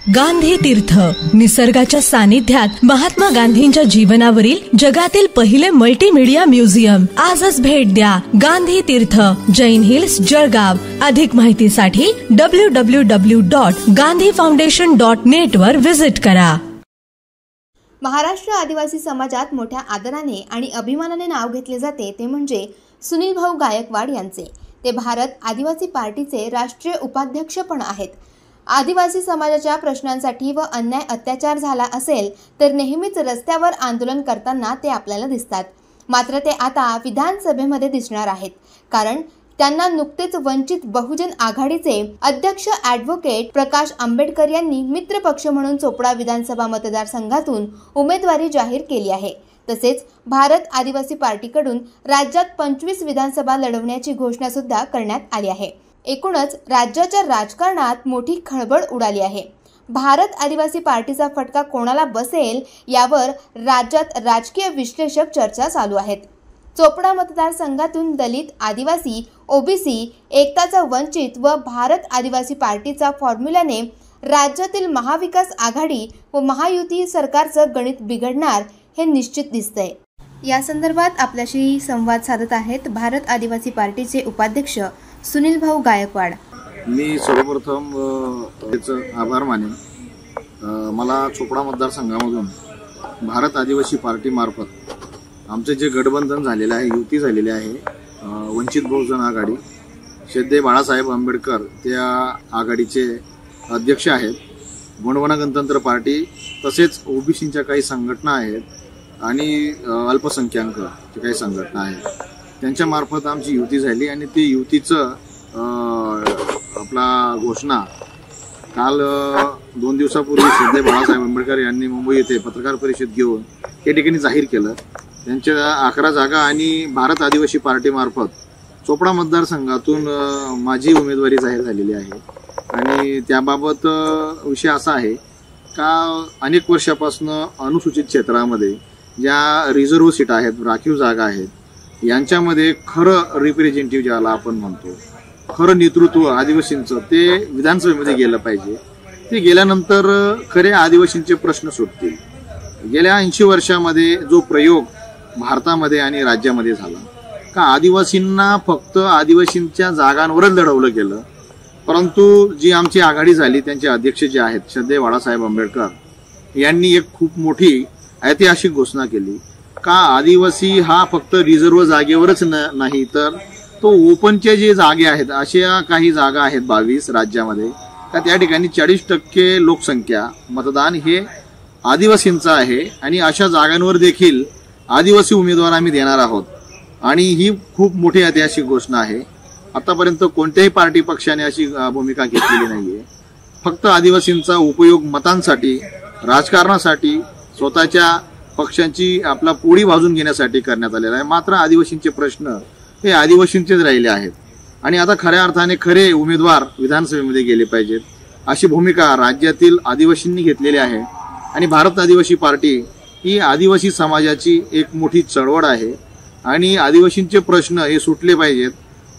गांधी तीर्थ, निसर्गाच्या सानिध्यात महात्मा गांधींच्या जीवनावरील जगातील पहिले मल्टीमीडिया म्युझियम. आजच भेट द्या. गांधी तीर्थ, जैन हिल्स, जळगाव. अधिक माहितीसाठी www.gandhifoundation.net वर विजिट करा. महाराष्ट्र आदिवासी समाजात मोठ्या आदराने आणि अभिमानाने नाव घेतले जाते ते म्हणजे सुनील भाऊ गायकवाड यांचे. ते भारत आदिवासी पार्टीचे राष्ट्रीय उपाध्यक्ष पण आहेत. आदिवासी समाजाच्या प्रश्नांसाठी व अन्याय अत्याचार झाला असेल तर नेहमीच रस्त्यावर आंदोलन करताना ते आपल्याला दिसतात. मात्र ते आता विधानसभेमध्ये दिसणार आहेत, कारण त्यांना नुकतेच वंचित बहुजन आघाडीचे अध्यक्ष ॲडव्होकेट प्रकाश आंबेडकर यांनी मित्र पक्ष म्हणून चोपडा विधानसभा मतदारसंघातून उमेदवारी जाहीर केली आहे. तसेच भारत आदिवासी पार्टीकडून राज्यात 25 विधानसभा लढवण्याची घोषणा सुद्धा करण्यात आली आहे. एकूणच राज्याच्या राजकारणात मोठी खळबळ उडाली आहे. भारत आदिवासी पार्टीचा फटका कोणाला बसेल यावर राज्यात राजकीय विश्लेषक चर्चा चालू आहेत. चोपडा मतदारसंघातून दलित, आदिवासी, ओबीसी, एकताचा वंचित व भारत आदिवासी पार्टीचा फॉर्म्युलाने राज्यातील महाविकास आघाडी व महायुती सरकारचं गणित बिघडणार हे निश्चित दिसतंय. या संदर्भात आपल्याशी संवाद साधत आहेत भारत आदिवासी पार्टीचे उपाध्यक्ष सुनील भाऊ गायकवाड. मी सर्वप्रथम आभार मानेन. मला चोपडा मतदारसंघामधून भारत आदिवासी पार्टी मार्फत आमचे जे गठबंधन झालेले आहे, युती झालेली आहे, वंचित बहुजन आघाडी, श्रद्धेय बाळासाहेब आंबेडकर त्या आघाडीचे अध्यक्ष आहेत. गोंडवाना गणतंत्र पार्टी, तसेच ओबीसीच्या काही संघटना आहेत आणि अल्पसंख्याकांच्या काही संघटना आहेत, त्यांच्या मार्फत आमची युती झाली आणि ती युतीचं आपला घोषणा काल 2 दिवसापूर्वी श्रद्धेय बाळासाहेब आंबेडकर यांनी मुंबई येथे पत्रकार परिषद घेऊन या ठिकाणी जाहीर केलं. त्यांच्या 11 जागा आणि भारत आदिवासी पार्टी मार्फत चोपडा मतदारसंघातून माझी उमेदवारी जाहीर झालेली आहे. आणि त्याबाबत विषय असा आहे का अनेक वर्षापासून अनुसूचित क्षेत्रामध्ये ज्या रिझर्व्ह सीट आहेत, राखीव जागा आहेत, यांच्यामध्ये खरं रिप्रेझेंटेटिव्ह ज्याला आपण म्हणतो, खरं नेतृत्व आदिवासींचं ते विधानसभेमध्ये गेलं पाहिजे. ते गेल्यानंतर खरे आदिवासींचे प्रश्न सुटतील. गेल्या 80 वर्षामध्ये जो प्रयोग भारतामध्ये आणि राज्यामध्ये झाला का आदिवासींना फक्त आदिवासींच्या जागांवरच लढवलं गेलं, परंतु जी आमची आघाडी झाली त्यांचे अध्यक्ष जे आहेत श्रद्धेय बाळासाहेब आंबेडकर यांनी एक खूप मोठी ऐतिहासिक घोषणा केली का आदिवासी हा फक्त रिझर्व्ह जागेवरच नाही तर तो ओपनचे जे जागे आहेत, अशा काही जागा आहेत 22 राज्यामध्ये का त्या ठिकाणी 40% लोकसंख्या मतदान हे आदिवासींचं आहे आणि अशा जागांवर देखील आदिवासी उमेदवार आम्ही देणार आहोत. आणि ही खूप मोठी ऐतिहासिक घोषणा आहे. आतापर्यंत कोणत्याही पार्टी पक्षाने अशी भूमिका घेतलेली नाहीये. फक्त आदिवासींचा उपयोग मतांसाठी, राजकारणासाठी, स्वतःच्या पक्षांची आपला पोळी भाजून घेण्यासाठी करण्यात आलेला आहे. मात्र आदिवासींचे प्रश्न हे आदिवासींचेच राहिले आहेत आणि आता खऱ्या अर्थाने खरे उमेदवार विधानसभेमध्ये गेले पाहिजेत अशी भूमिका राज्यातील आदिवासींनी घेतलेली आहे. आणि भारत आदिवासी पार्टी ही आदिवासी समाजाची एक मोठी चळवळ आहे आणि आदिवासींचे प्रश्न हे सुटले पाहिजेत.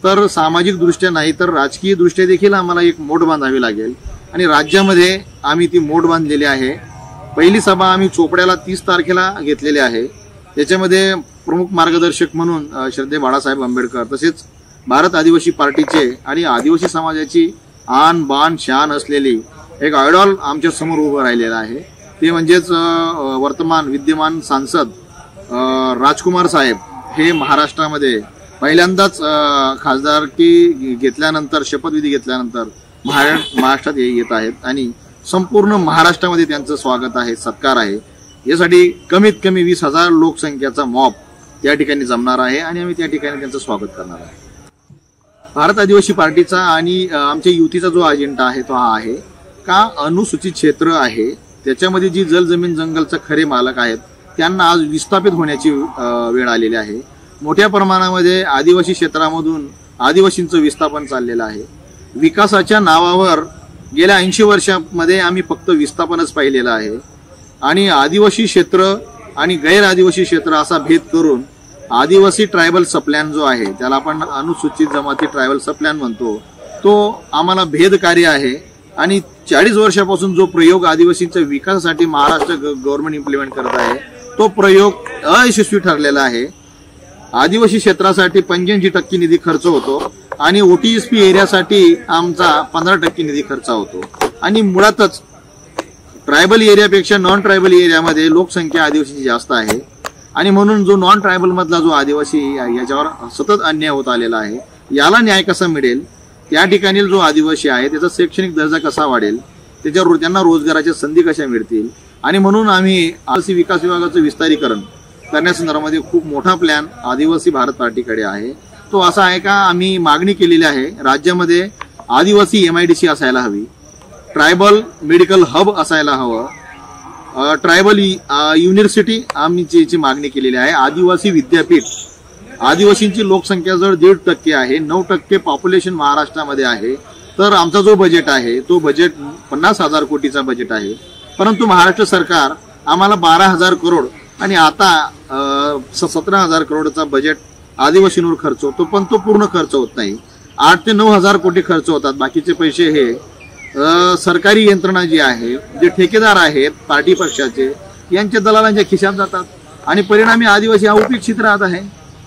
तर सामाजिक दृष्ट्या नाही तर राजकीय दृष्ट्या देखील आम्हाला एक मोठ बांधावी लागेल आणि राज्यामध्ये आम्ही ती मोठ बांधलेली आहे. पहिली सभा आम्ही चोपड्याला 30 तारखेला घेतलेली आहे. त्याच्यामध्ये प्रमुख मार्गदर्शक म्हणून श्रद्धेय बाळासाहेब आंबेडकर तसेच भारत आदिवासी पार्टीचे आणि आदिवासी समाजाची आन बान शान असलेली एक आयडॉल आमच्या समोर उभं राहिलेलं आहे. ते म्हणजेच वर्तमान विद्यमान सांसद राजकुमार साहेब हे महाराष्ट्रामध्ये पहिल्यांदाच खासदारकी घेतल्यानंतर, शपथविधी घेतल्यानंतर महाराष्ट्रात येत आहेत आणि संपूर्ण महाराष्ट्रामध्ये त्यांचं स्वागत आहे, सत्कार आहे. यासाठी कमीत कमी 20,000 लोकसंख्येचा मॉब त्या ठिकाणी जमणार आहे आणि आम्ही त्या ठिकाणी त्यांचं स्वागत करणार आहे. भारत आदिवासी पार्टीचा आणि आमच्या युतीचा जो अजेंडा आहे तो हा आहे का अनुसूचित क्षेत्र आहे त्याच्यामध्ये जी जमीन जंगलचे खरे मालक आहेत त्यांना आज विस्थापित होण्याची वेळ आलेली आहे. मोठ्या प्रमाणामध्ये आदिवासी क्षेत्रामधून आदिवासींचं विस्थापन चाललेलं आहे. विकासाच्या नावावर गेल्या 80 वर्षांमध्ये आम्ही फक्त विस्थापनच पाहिलेलं आहे आणि आदिवासी क्षेत्र आणि गैर आदिवासी क्षेत्र असा भेद करून आदिवासी ट्रायबल सप्लॅन जो आहे त्याला आपण अनुसूचित जमाती ट्रायबल सप्लॅन म्हणतो, तो आम्हाला भेदकारी आहे आणि 40 वर्षापासून जो प्रयोग आदिवासींच्या विकासासाठी महाराष्ट्र गव्हर्नमेंट इम्प्लिमेंट करत आहे तो प्रयोग अयशस्वी ठरलेला आहे। आदिवासी क्षेत्रासाठी 85% निधी खर्च होतो आणि OTSP एरियासाठी आमचा 15% निधी खर्च होतो आणि मुळातच ट्रायबल एरियापेक्षा नॉन ट्रायबल एरियामध्ये लोकसंख्या आदिवासीची जास्त आहे आणि म्हणून जो नॉन ट्रायबल मधला जो आदिवासी याच्यावर सतत अन्याय होत आलेला आहे, याला न्याय कसा मिळेल, त्या ठिकाणी जो आदिवासी आहे त्याचा शैक्षणिक दर्जा कसा वाढेल, त्याच्यावर त्यांना रोजगाराच्या संधी कशा मिळतील आणि म्हणून आम्ही आदिवासी विकास विभागाचं विस्तारीकरण करण्यासंदर्भामध्ये खूप मोठा प्लॅन आदिवासी भारत पार्टीकडे आहे। तो असा आहे का आम्ही मागणी केलेली आहे राज्यामध्ये आदिवासी MIDC असायला हवी, ट्रायबल मेडिकल हब असायला हवं, ट्रायबल युनिव्हर्सिटी आम्ही मागणी केलेली आहे, आदिवासी विद्यापीठ। आदिवासींची लोकसंख्या जर 1.5% आहे, 9% पॉप्युलेशन महाराष्ट्रामध्ये आहे, तर आमचा जो बजेट आहे तो बजेट 50,000 कोटीचा बजेट आहे, परंतु महाराष्ट्र सरकार आम्हाला 12,000 करोड आणि आता 17,000 करोडचा बजेट आदिवासींवर खर्च होतो, पण तो पूर्ण खर्च होत नाही। 8 ते 9,000 कोटी खर्च होतात, बाकीचे पैसे हे सरकारी यंत्रणा जी आहे, जे ठेकेदार आहेत पार्टी पक्षाचे, यांच्या दलालांच्या खिशात जातात आणि परिणामी आदिवासी हा उपेक्षित राहत आहे।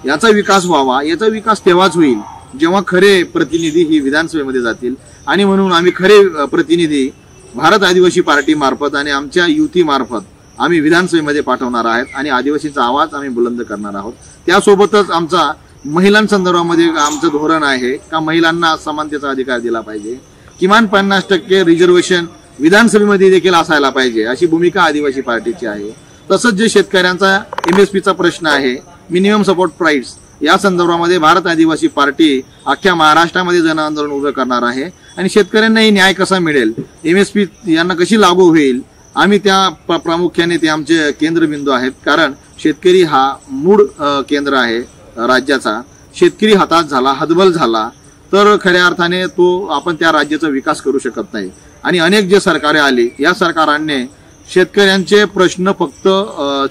याचा विकास व्हावा, याचा विकास तेव्हाच होईल जेव्हा खरे प्रतिनिधी ही विधानसभेमध्ये जातील आणि म्हणून आम्ही खरे प्रतिनिधी भारत आदिवासी पार्टी मार्फत आणि आमच्या युती मार्फत आम्ही विधानसभेमध्ये पाठवणार आहोत आणि आदिवासींचा आवाज आम्ही बुलंद करणार आहोत। त्यासोबतच आमचा महिलांसंदर्भामध्ये आमचं धोरण आहे का महिलांना समानतेचा अधिकार दिला पाहिजे, किमान 50% रिझर्वेशन विधानसभेमध्ये देखील असायला पाहिजे, अशी भूमिका आदिवासी पार्टीची आहे। तसंच जे शेतकऱ्यांचा MSPचा प्रश्न आहे, मिनिमम सपोर्ट प्राइस, या संदर्भामध्ये भारत आदिवासी पार्टी अख्ख्या महाराष्ट्रामध्ये जन आंदोलन उभं करणार आहे आणि शेतकऱ्यांनाही न्याय कसा मिळेल, MSP यांना कशी लागू होईल, आम्ही त्या प्रामुख्याने ते आमचे केंद्रबिंदू आहेत। कारण शेतकरी हा मूळ केंद्र आहे राज्याचा। शेतकरी हातात झाला, हतबल झाला तर खऱ्या अर्थाने तो आपण त्या राज्याचा विकास करू शकत नाही। आणि अनेक जे सरकारे आली, या सरकारांनी शेतकऱ्यांचे प्रश्न फक्त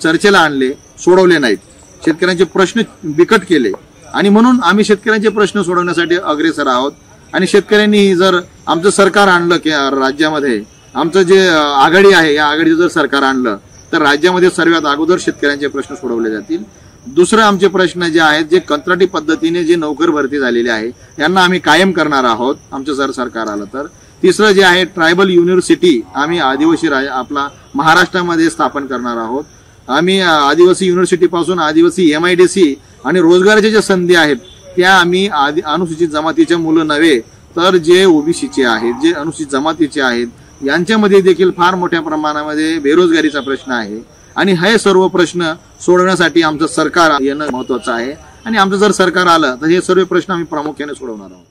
चर्चेला आणले, सोडवले नाहीत, शेतकऱ्यांचे प्रश्न बिकट केले आणि म्हणून आम्ही शेतकऱ्यांचे प्रश्न सोडवण्यासाठी अग्रेसर आहोत। आणि शेतकऱ्यांनी जर आमचं सरकार आणलं की राज्यामध्ये आमचं जे आघाडी आहे या आघाडीचं जर सरकार आणलं तर राज्यामध्ये सर्वात अगोदर शेतकऱ्यांचे प्रश्न सोडवले जातील। दुसरं आमचे प्रश्न जे आहेत, जे कंत्राटी पद्धतीने जे नोकर भरती झालेले आहे यांना आम्ही कायम करणार आहोत आमचं जर सरकार आलं तर। तिसरं जे आहे ट्रायबल युनिव्हर्सिटी आम्ही आदिवासी आपला महाराष्ट्रामध्ये स्थापन करणार आहोत। आम्ही आदिवासी युनिव्हर्सिटी पासून आदिवासी MIDC आणि रोजगाराच्या ज्या संधी आहेत त्या आम्ही अनुसूचित जमातीच्या मुलं नव्हे तर जे OBCचे आहेत, जे अनुसूचित जमातीचे आहेत, यांच्यामध्ये देखील फार मोठ्या प्रमाणामध्ये बेरोजगारीचा प्रश्न आहे आणि हे सर्व प्रश्न सोडवण्यासाठी आमचं सरकार येणं महत्वाचं आहे आणि आमचं जर सरकार आलं तर हे सर्व प्रश्न आम्ही प्रामुख्याने सोडवणार आहोत।